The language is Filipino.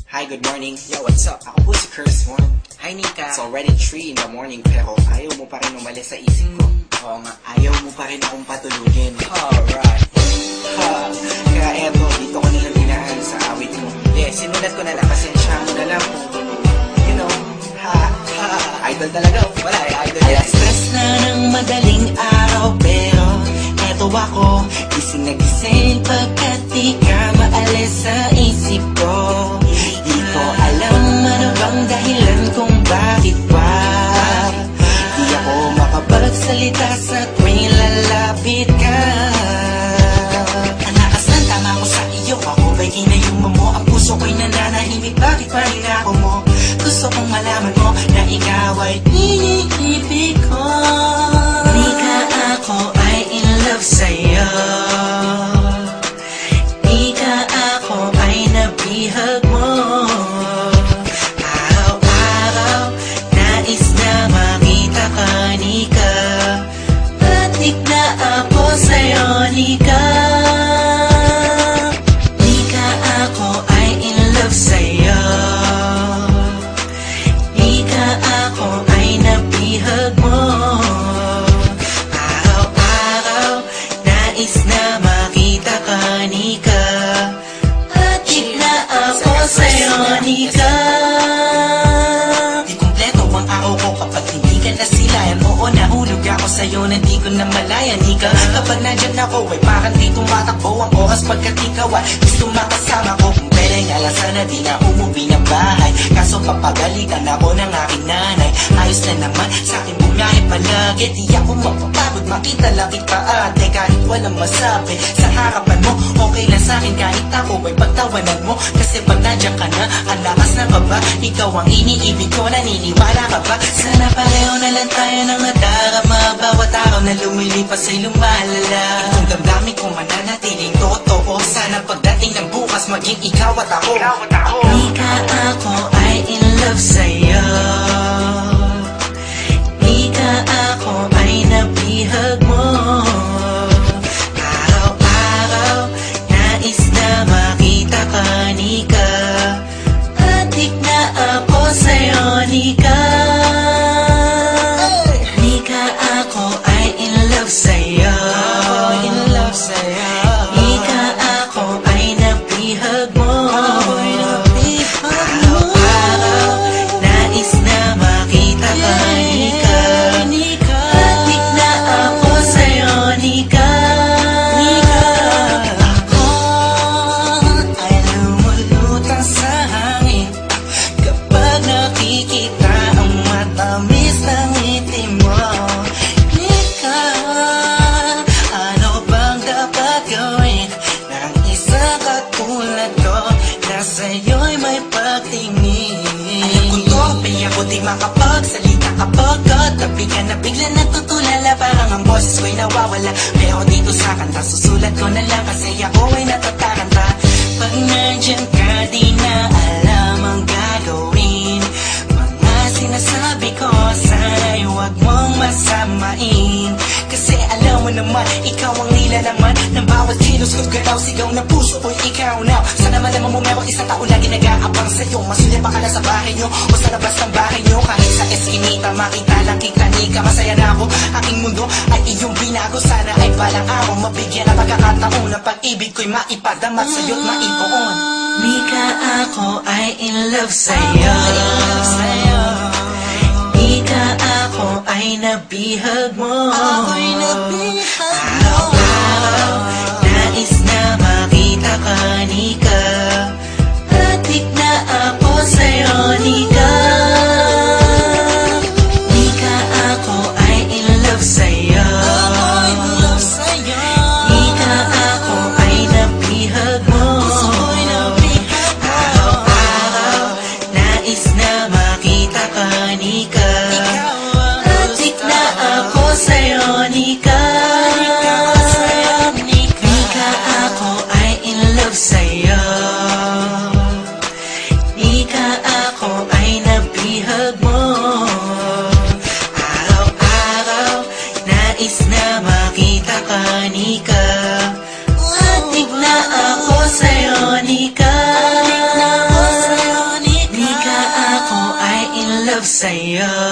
Hi, good morning. Yo, what's up? Ako po si Curse One. Hi, Nika. It's already 3 in the morning pero ayaw mo pa rin umalis sa isip ko. Oo nga, ayaw mo pa rin akong patulugin. Alright. Kaya eto, dito ko nilang dinaan sa awit mo. Sinulat ko na lang, pasensya mo na lang kung, you know, idol talaga. Wala idol. Alas-stress na ng madaling araw pero eto ako, gising na gising pagkat di ka maalis sa isip ko. Di ko alam ano bang dahilan kung bakit ba di ako makapagsalita sa tuwing lalapit ka. Ang lakas ng tama ko sa iyo, ako ba'y kinayuma mo? Ang puso ko'y nananahimik, bakit pa rin ako mo? Gusto kong malaman mo na ikaw ay iniibig ko. Di ka ako ay in love sa'yo. Di ka ako ay nabihag mo. Araw-araw nais na makita ka, Nika. Adik na ako sa'yo, Nika. Di ka ako ay in love sa'yo. Di ka ako ay nabihag mo. Araw-araw nais na makita ka, Nika. Adik na ako sa'yo, Nika. Di kumpleto ang araw ko kapag hindi ka nasilayan. Oo, nahulog ako sa'yo na di ko na malaya, Nika. Kapag nandyan ako ay parang di tumatakbo ang oras pagkat ikaw ay gusto makasama ko. Kung pwede nga lang sana di na umuwi ng bahay, kaso papagalitan ako ng aking nanay. Ayos na naman sa'kin bumiyahe palagi, di ako mapapagod makita lang kita ate. Kahit walang masabi sa harapan mo, okay lang sa'kin kahit ako ay pagtawanan mo. Kasi pag nandyan ka na, ang lakas na kaba, ikaw ang iniibig ko, naniniwala ka ba? Sana pareho na lang tayo ng nadarama, bawat araw na lumilipas ay lumalala. Itong damdamin ko mananatiling totoo, sana pagdating ng bukas maging ikaw at ako. Di ka ako ay in love sa'yo. Di ka ako ay nabihag mo. Araw-araw nais na makita ka, Nika. Adik na ako sa'yo, Nika. Di ka ako ay in love sa'yo. Di ka ako ay nabihag mo. Araw-araw nais na makita ka, Nika. Adik na ako sa'yo, Nika. Ako ay lumulutang sa hangin kapag nakikita ang matamis ng ngiti mo. Nika, ano bang dapat gawin ng isa katulad ko na sa'yo'y may pagtingin? Alam ko to, kaya ko di makapagsalita kapag katabi ka na bigla natutulala. Parang ang boses ko'y nawawala, pero dito sa kanta susulat ko na lang kasi ako ay natataranta. Pag nandyan ka di na alam ang gagawin. Mga sinasabi ko sana'y huwag mong masamain. Kasi alam mo naman, ikaw ang nilalaman ng bawat kilos ko't galaw. Sigaw na puso ko'y ikaw now. Sana malaman mo merong isang tao lagi nag-aabang sa'yo. Masulit pa ka na sa bahay nyo o sa labas ng bahay nyo. Kahit sa eskinita, makita lang kita, Nika. Masaya na ako, aking mundo ay iyong binago. Sana ay balang araw mabigyan ng pagkakataon ng pag-ibig ko'y maipadama sa'yo't maipoon. Nika, ako ay in love sa'yo. Di ka ako ay nabihag mo. Araw-araw nais na makita ka, Nika. Adik na ako sa'yo, Nika. Di ka ako ay in love sa'yo. Di ka ako ay nabihag mo. Araw-araw nais na makita ka, Nika. Adik na ako sa'yo, Nika. Di ka ako ay in love sa'yo. Di ka ako ay nabihag mo. Araw-araw nais na makita ka, Nika. Adik na ako sa'yo, Nika. sa'yo.